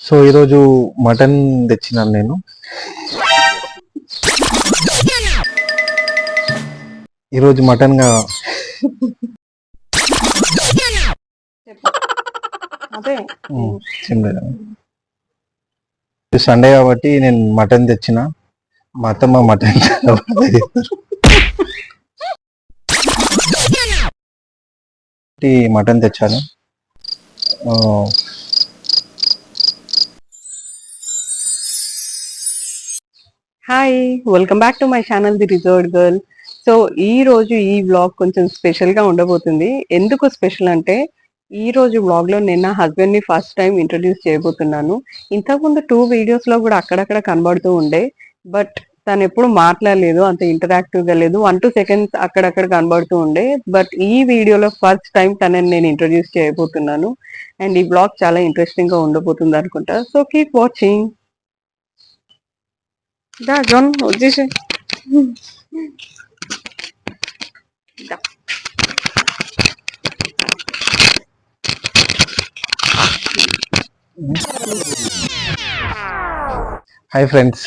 So ఈరోజు mutton తెచ్చినాను నేను. ఈరోజు మటన్గా సండే కాబట్టి నేను మటన్ తెచ్చిన. మా అత్తమ్మ మటన్ మటన్ తెచ్చాను. Hi, welcome back to my channel the reserved girl. So ఈ రోజు ఈ వ్లాగ్ కొంచెం స్పెషల్ గా ఉండబోతుంది. ఎందుకు స్పెషల్ అంటే ఈ రోజు వ్లాగ్ లో నేను నా హస్బెండ్ ని ఫస్ట్ టైం ఇంట్రడ్యూస్ చేయబోతున్నాను. ఇంతకుముందు 2 వీడియోస్ లో కూడా అక్కడక్కడ కనబడుతూ ఉండే, బట్ తను ఎప్పుడు మాట్లాడలేదు, అంత ఇంటరాక్టివ్ గా లేదు. 1-2 సెకండ్స్ అక్కడక్కడ కనబడుతూ ఉండే. బట్ ఈ వీడియోలో ఫస్ట్ టైం తనని నేను ఇంట్రడ్యూస్ చేయబోతున్నాను. అండ్ ఈ వ్లాగ్ చాలా ఇంట్రెస్టింగ్ గా ఉండబోతుంది అనుకుంటా. So keep watching. దా జోన్ వచ్చేసి హాయ్ ఫ్రెండ్స్,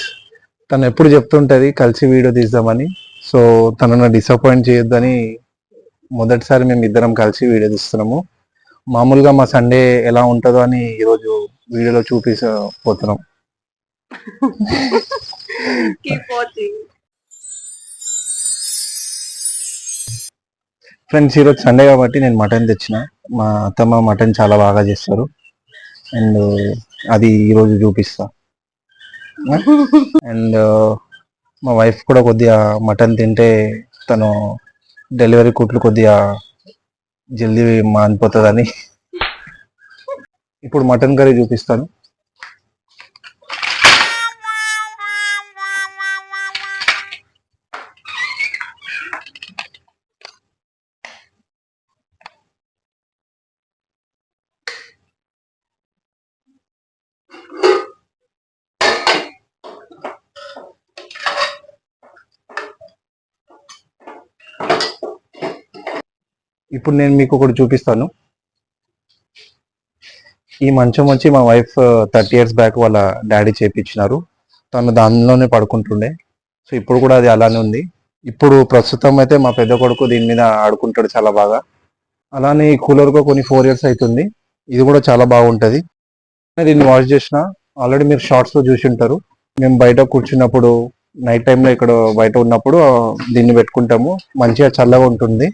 తను ఎప్పుడు చెప్తుంటది కలిసి వీడియో తీద్దామని. సో తనను డిసప్పాయింట్ చేయొద్దని మొదటిసారి మేము ఇద్దరం కలిసి వీడియో తీస్తున్నాము. మామూలుగా మా సండే ఎలా ఉంటుందో అని ఈరోజు వీడియోలో చూపిపోతున్నాం. ఫ్రెండ్స్, ఈరోజు సండే కాబట్టి నేను మటన్ తెచ్చిన. మా అత్తమ్మ మటన్ చాలా బాగా చేస్తారు, అండ్ అది ఈరోజు చూపిస్తా. అండ్ మా వైఫ్ కూడా కొద్దిగా మటన్ తింటే తను డెలివరీ కుట్లు కొద్దిగా జల్దీ మానిపోతుందని ఇప్పుడు మటన్ కర్రీ చూపిస్తాను. ఇప్పుడు నేను మీకు ఒకటి చూపిస్తాను. ఈ మంచం వచ్చి మా వైఫ్ 30 years బ్యాక్ వాళ్ళ డాడీ చేపించినారు. తను దానిలోనే పడుకుంటుండే. సో ఇప్పుడు కూడా అది అలానే ఉంది. ఇప్పుడు ప్రస్తుతం అయితే మా పెద్ద కొడుకు దీని మీద ఆడుకుంటాడు చాలా బాగా. అలానే ఈ కూలర్ కూడా కొన్ని 4 years అవుతుంది. ఇది కూడా చాలా బాగుంటుంది. దీన్ని వాష్ చేసిన ఆల్రెడీ మీరు షార్ట్స్ లో చూసి ఉంటారు. మేము బయట కూర్చున్నప్పుడు నైట్ టైంలో ఇక్కడ బయట ఉన్నప్పుడు దీన్ని పెట్టుకుంటాము. మంచిగా చల్లగా ఉంటుంది.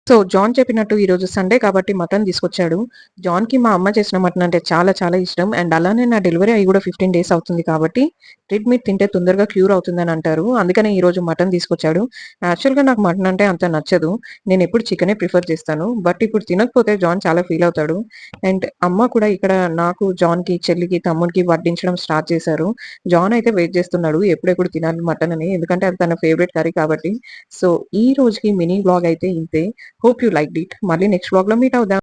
సో జాన్ చెప్పినట్టు ఈ రోజు సండే కాబట్టి మటన్ తీసుకొచ్చాడు. జాన్ కి మా అమ్మ చేసిన మటన్ అంటే చాలా చాలా ఇష్టం. అండ్ అలానే నా డెలివరీ అయ్యి కూడా 15 days అవుతుంది కాబట్టి రెడ్ మీట్ తింటే తొందరగా క్యూర్ అవుతుందని అంటారు. అందుకనే ఈ రోజు మటన్ తీసుకొచ్చాడు. యాక్చువల్ గా నాకు మటన్ అంటే అంత నచ్చదు. నేను ఎప్పుడు చికెనే ప్రిఫర్ చేస్తాను. బట్ ఇప్పుడు తినకపోతే జాన్ చాలా ఫీల్ అవుతాడు. అండ్ అమ్మ కూడా ఇక్కడ నాకు, జాన్ కి, చెల్లికి, తమ్ముడికి వడ్డించడం స్టార్ట్ చేశారు. జాన్ అయితే వెయిట్ చేస్తున్నాడు ఎప్పుడెప్పుడు తినాలి మటన్ అని, ఎందుకంటే అది తన ఫేవరెట్ కర్రీ కాబట్టి. సో ఈ రోజుకి మినీ బ్లాగ్ అయితే ఇంతే. Hope you like it. మళ్ళీ నెక్స్ట్ బ్లాగ్ లో మీట్ అవుదాం.